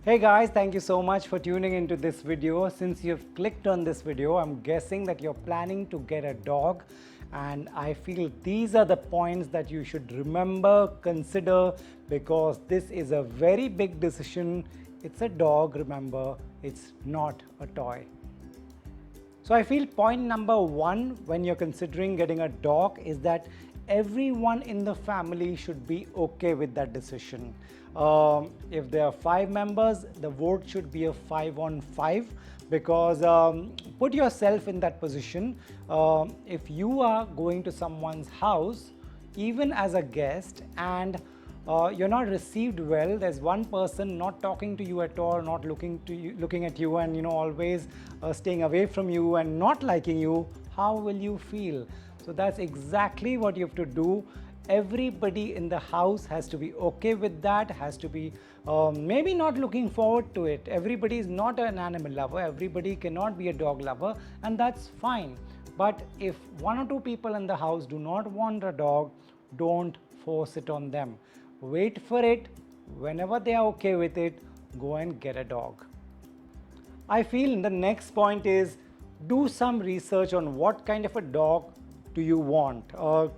Hey guys, thank you so much for tuning into this video. Since you've clicked on this video, I'm guessing that you're planning to get a dog, and I feel these are the points that you should remember, consider, because this is a very big decision. It's a dog, remember, it's not a toy. So I feel point number one when you're considering getting a dog is that everyone in the family should be okay with that decision. If there are 5 members, the vote should be a 5-on-5, because put yourself in that position. If you are going to someone's house, even as a guest, and you're not received well, there's one person not talking to you at all, not looking at you, and always staying away from you and not liking you, how will you feel? So that's exactly what you have to do. Everybody in the house has to be okay with that, has to be maybe not looking forward to it. Everybody is not an animal lover, everybody cannot be a dog lover, and that's fine. But if 1 or 2 people in the house do not want a dog, don't force it on them. Wait for it. Whenever they are okay with it, go and get a dog. I feel the next point is do some research on what kind of a dog do you want.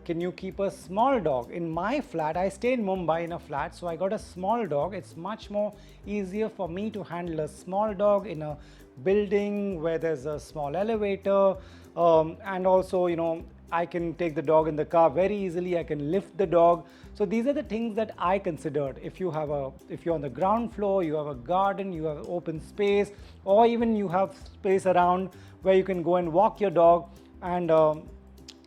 Can you keep a small dog? In my flat, I stay in Mumbai in a flat, so I got a small dog. It's much more easier for me to handle a small dog in a building where there's a small elevator, and also I can take the dog in the car very easily. I can lift the dog. So these are the things that I considered. If you're on the ground floor, you have a garden, you have open space, or even you have space around where you can go and walk your dog, and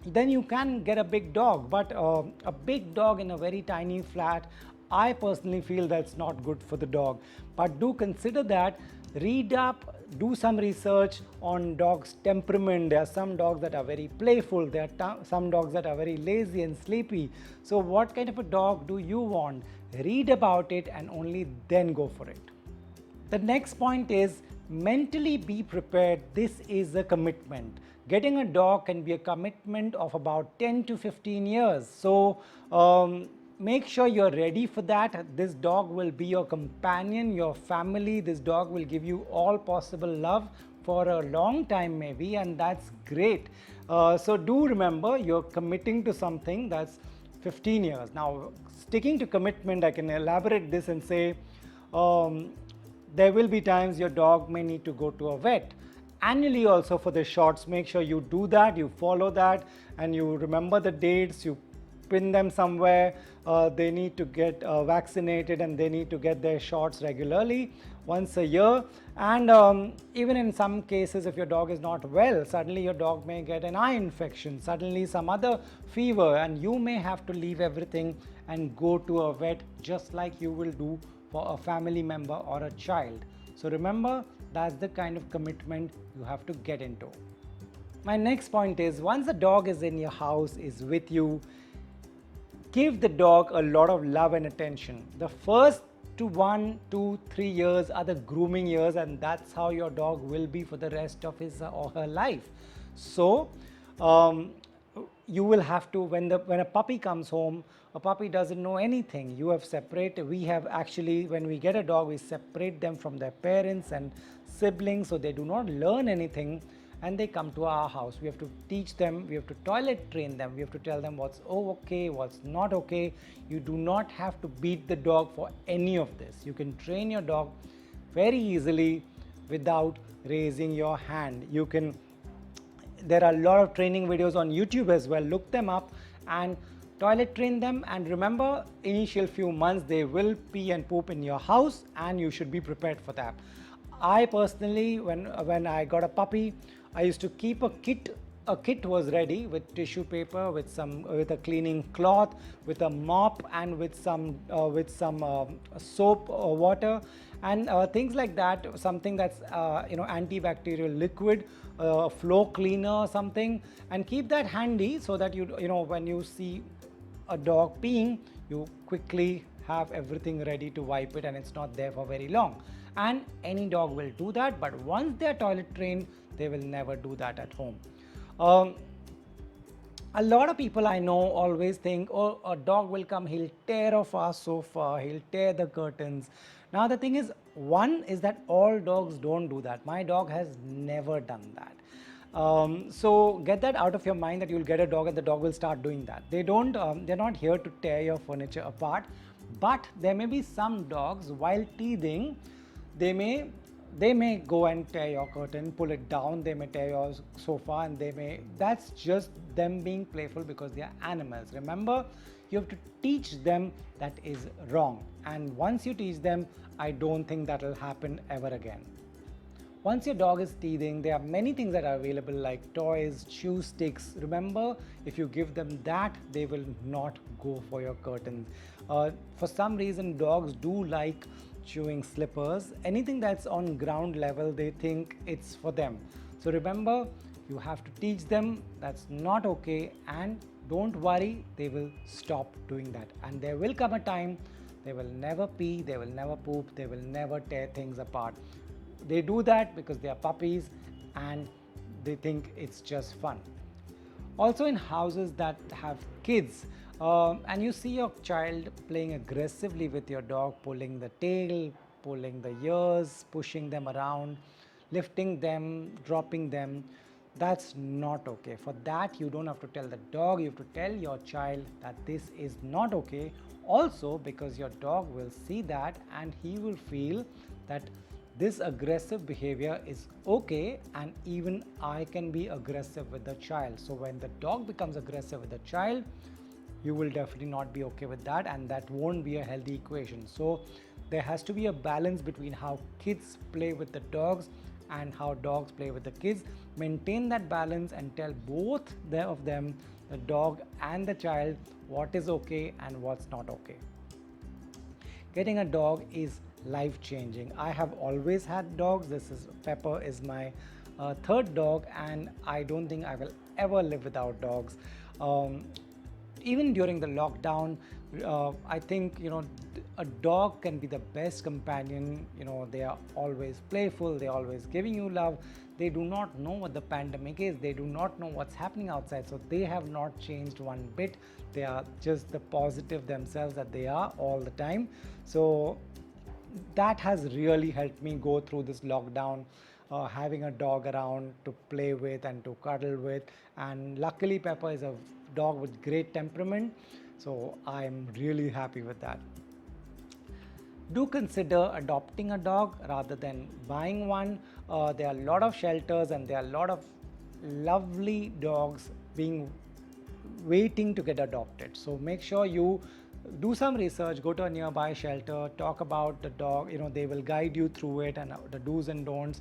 then you can get a big dog. But a big dog in a very tiny flat, I personally feel that's not good for the dog. But do consider that, read up, do some research on dogs' temperament. There are some dogs that are very playful, there are some dogs that are very lazy and sleepy. So what kind of a dog do you want? Read about it and only then go for it. The next point is mentally be prepared. This is a commitment. Getting a dog can be a commitment of about 10 to 15 years. So make sure you're ready for that. This dog will be your companion, your family. This dog will give you all possible love for a long time maybe, and that's great. So do remember, you're committing to something that's 15 years. Now, sticking to commitment, I can elaborate this and say there will be times your dog may need to go to a vet. Annually also for the shots, make sure you do that, you follow that, and you remember the dates, you pin them somewhere. They need to get vaccinated, and they need to get their shots regularly, once a year. And even in some cases, if your dog is not well, suddenly your dog may get an eye infection, suddenly some other fever, and you may have to leave everything and go to a vet, just like you will do for a family member or a child. So remember, that's the kind of commitment you have to get into. My next point is, once the dog is in your house, is with you, give the dog a lot of love and attention. The first 1, 2, 3 years are the grooming years, and that's how your dog will be for the rest of his or her life. So you will have to, when a puppy comes home, a puppy doesn't know anything. We have actually, when we get a dog, we separate them from their parents and siblings, so they do not learn anything, and they come to our house. We have to teach them, we have to toilet train them, we have to tell them what's okay, what's not okay. You do not have to beat the dog for any of this. You can train your dog very easily without raising your hand. There are a lot of training videos on YouTube as well. Look them up and toilet train them. And remember, initial few months they will pee and poop in your house, and you should be prepared for that. I personally, when I got a puppy, I used to keep a kit. A kit was ready with tissue paper, with a cleaning cloth, with a mop, and with some soap or water, and things like that. Something that's antibacterial liquid, floor cleaner or something, and keep that handy so that when you see a dog peeing, you quickly have everything ready to wipe it, and it's not there for very long. And any dog will do that, but once they're toilet trained, they will never do that at home. A lot of people I know always think, a dog will come, he'll tear off our sofa, he'll tear the curtains. Now the thing is, One is that all dogs don't do that. My dog has never done that. So get that out of your mind, that you'll get a dog and the dog will start doing that. They don't, they're not here to tear your furniture apart. But there may be some dogs, while teething, they may go and tear your curtain, pull it down, they may tear your sofa, and that's just them being playful because they are animals. Remember, you have to teach them that is wrong. And once you teach them, I don't think that will happen ever again. Once your dog is teething, there are many things that are available like toys, chew sticks. Remember, if you give them that, they will not go for your curtains. For some reason, dogs do like chewing slippers. Anything that's on ground level, they think it's for them. So remember, you have to teach them that's not okay, and don't worry, they will stop doing that. And there will come a time they will never pee, they will never poop, they will never tear things apart. They do that because they are puppies and they think it's just fun. Also, in houses that have kids, and you see your child playing aggressively with your dog, pulling the tail, pulling the ears, pushing them around, lifting them, dropping them, that's not okay. For that, you don't have to tell the dog, you have to tell your child that this is not okay. Also, because your dog will see that and he will feel that this aggressive behavior is okay, and even I can be aggressive with the child. So when the dog becomes aggressive with the child, you will definitely not be okay with that, and that won't be a healthy equation. So there has to be a balance between how kids play with the dogs and how dogs play with the kids. Maintain that balance and tell both of them, the dog and the child, what is okay and what's not okay. Getting a dog is life-changing. I have always had dogs. Pepper is my third dog, and I don't think I will ever live without dogs. Even during the lockdown, I think, a dog can be the best companion. They are always playful, they're always giving you love. They do not know what the pandemic is, they do not know what's happening outside, so they have not changed one bit. They are just the positive themselves that they are all the time. So that has really helped me go through this lockdown, having a dog around to play with and to cuddle with. And luckily, Pepper is a dog with great temperament, so I'm really happy with that. Do consider adopting a dog rather than buying one. There are a lot of shelters and there are a lot of lovely dogs waiting to get adopted. So make sure you do some research, go to a nearby shelter, talk about the dog. They will guide you through it and the do's and don'ts.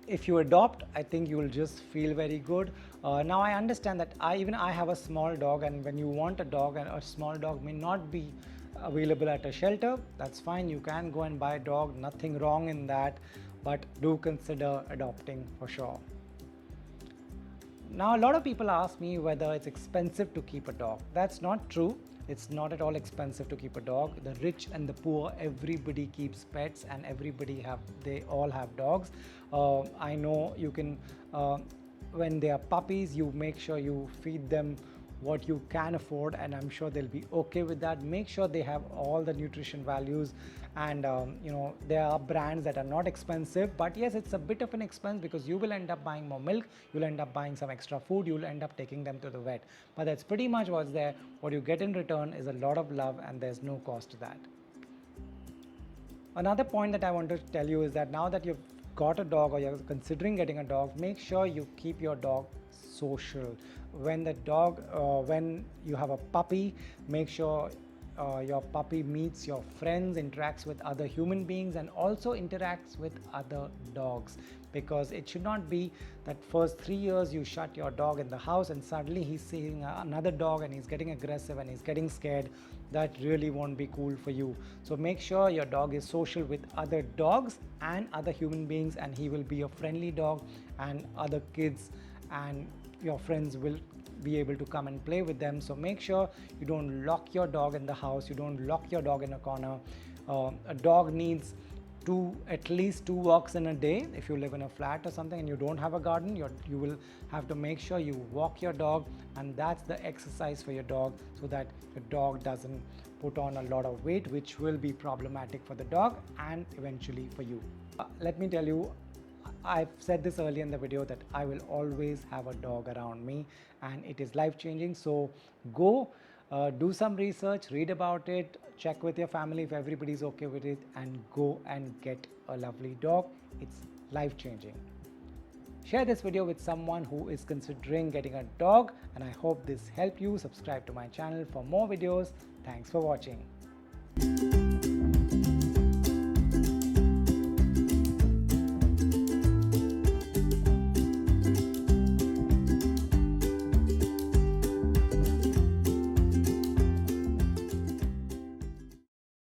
If you adopt, I think you will just feel very good. Now I understand that I have a small dog, and when you want a dog, and a small dog may not be available at a shelter, that's fine. You can go and buy a dog, nothing wrong in that, but do consider adopting for sure. Now, a lot of people ask me whether it's expensive to keep a dog. That's not true. It's not at all expensive to keep a dog. The rich and the poor, everybody keeps pets, and they all have dogs. I know you can, when they are puppies, you make sure you feed them what you can afford, and I'm sure they'll be okay with that. Make sure they have all the nutrition values, and there are brands that are not expensive, but yes, it's a bit of an expense because you will end up buying more milk, you'll end up buying some extra food, you'll end up taking them to the vet, but that's pretty much what's there. What you get in return is a lot of love, and there's no cost to that. Another point that I want to tell you is that now that you've got a dog or you're considering getting a dog, make sure you keep your dog social. When you have a puppy, make sure your puppy meets your friends, interacts with other human beings, and also interacts with other dogs, because it should not be that first 3 years you shut your dog in the house and suddenly he's seeing another dog and he's getting aggressive and he's getting scared. That really won't be cool for you. So make sure your dog is social with other dogs and other human beings, and he will be a friendly dog, and other kids and your friends will be able to come and play with them. So make sure you don't lock your dog in the house, you don't lock your dog in a corner. A dog needs at least 2 walks in a day. If you live in a flat or something and you don't have a garden, you will have to make sure you walk your dog, and that's the exercise for your dog, so that your dog doesn't put on a lot of weight, which will be problematic for the dog and eventually for you. Let me tell you, I've said this earlier in the video that I will always have a dog around me, and it is life-changing. So go do some research, read about it, check with your family if everybody's okay with it, and go and get a lovely dog. It's life-changing. Share this video with someone who is considering getting a dog, and I hope this helped you. Subscribe to my channel for more videos. Thanks for watching.